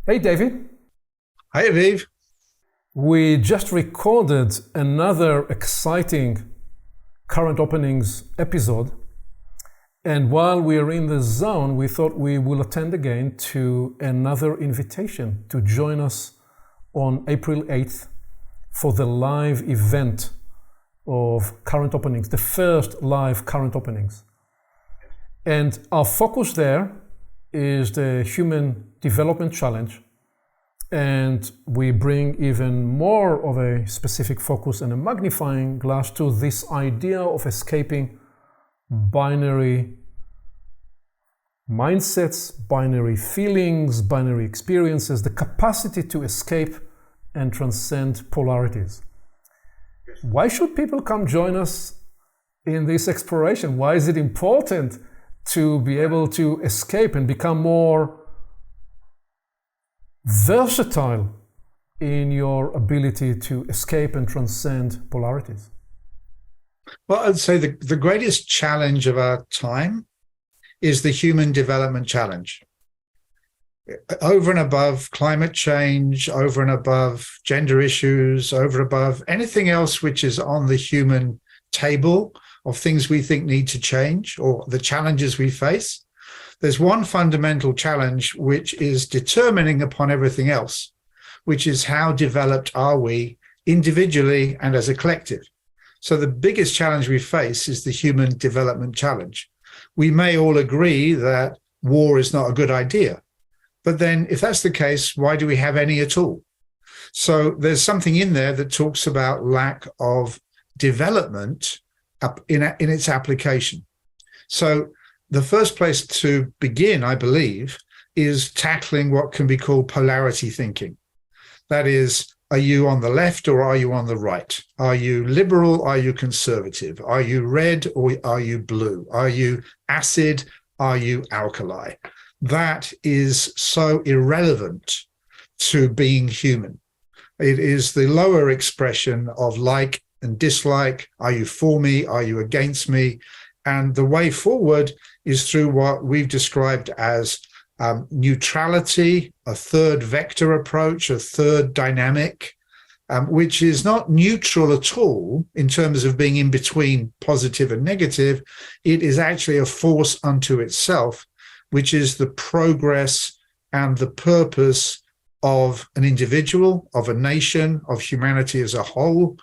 Hey, David. Hi, Aviv. We just recorded another exciting current openings episode. And while we are in the zone, we thought we will attend again to another invitation to join us on April 8th for the live event of current openings, the first live current openings. And our focus there is the Human Development Challenge. And we bring even more of a specific focus and a magnifying glass to this idea of escaping binary mindsets, binary feelings, binary experiences, the capacity to escape and transcend polarities. Why should people come join us in this exploration? Why is it important to be able to escape and become more versatile in your ability to escape and transcend polarities? Well, I'd say the greatest challenge of our time is the Human Development Challenge. Over and above climate change, over and above gender issues, over and above anything else which is on the human table of things we think need to change or the challenges we face, there's one fundamental challenge which is determining upon everything else, which is how developed are we individually and as a collective. So the biggest challenge we face is the Human Development Challenge. We may all agree that war is not a good idea, but then if that's the case, why do we have any at all? So there's something in there that talks about lack of development in its application. So the first place to begin, I believe, is tackling what can be called polarity thinking. That is, are you on the left or are you on the right? Are you liberal? Are you conservative? Are you red or are you blue? Are you acid? Are you alkali? That is so irrelevant to being human. It is the lower expression of like and dislike. Are you for me? Are you against me? And the way forward is through what we've described as neutrality, a third vector approach, a third dynamic, which is not neutral at all in terms of being in between positive and negative. It is actually a force unto itself, which is the progress and the purpose of an individual, of a nation, of humanity as a whole.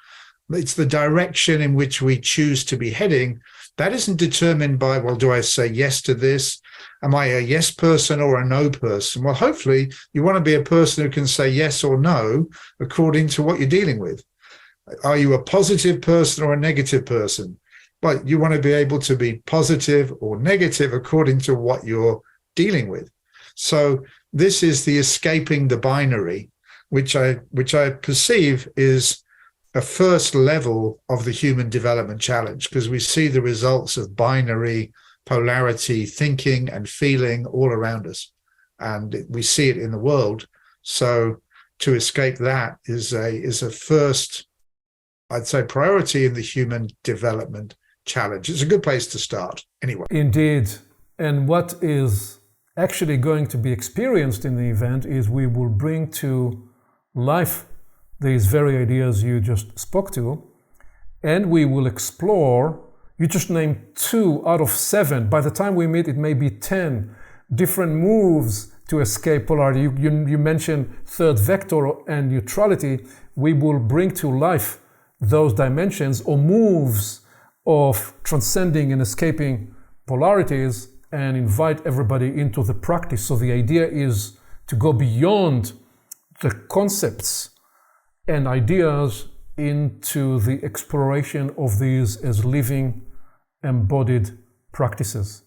It's the direction in which we choose to be heading. That isn't determined by, well, do I say yes to this? Am I a yes person or a no person? Well, hopefully you want to be a person who can say yes or no according to what you're dealing with. Are you a positive person or a negative person? Well, you want to be able to be positive or negative according to what you're dealing with. So this is the escaping the binary, which I perceive is a first level of the Human Development Challenge, because we see the results of binary polarity thinking and feeling all around us, and we see it in the world. So to escape that is a first, I'd say, priority in the Human Development Challenge. It's a good place to start anyway. Indeed. And what is actually going to be experienced in the event is we will bring to life these very ideas you just spoke to, and we will explore. You just named 2 out of 7. By the time we meet, it may be 10 different moves to escape polarity. You mentioned third vector and neutrality. We will bring to life those dimensions or moves of transcending and escaping polarities and invite everybody into the practice. So the idea is to go beyond the concepts and ideas into the exploration of these as living, embodied practices.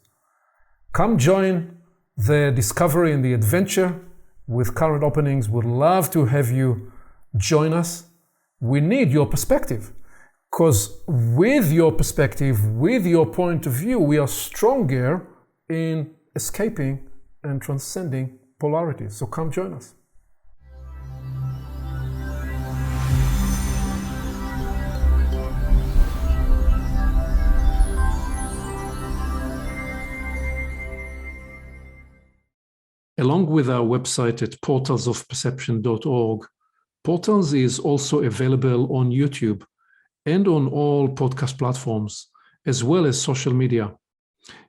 Come join the discovery and the adventure with current openings. We'd love to have you join us. We need your perspective, because with your perspective, with your point of view, we are stronger in escaping and transcending polarities. So come join us. Along with our website at portalsofperception.org, Portals is also available on YouTube and on all podcast platforms, as well as social media.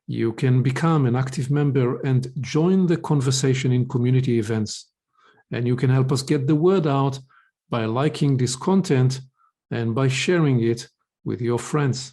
You can become an active member and join the conversation in community events. And you can help us get the word out by liking this content and by sharing it with your friends.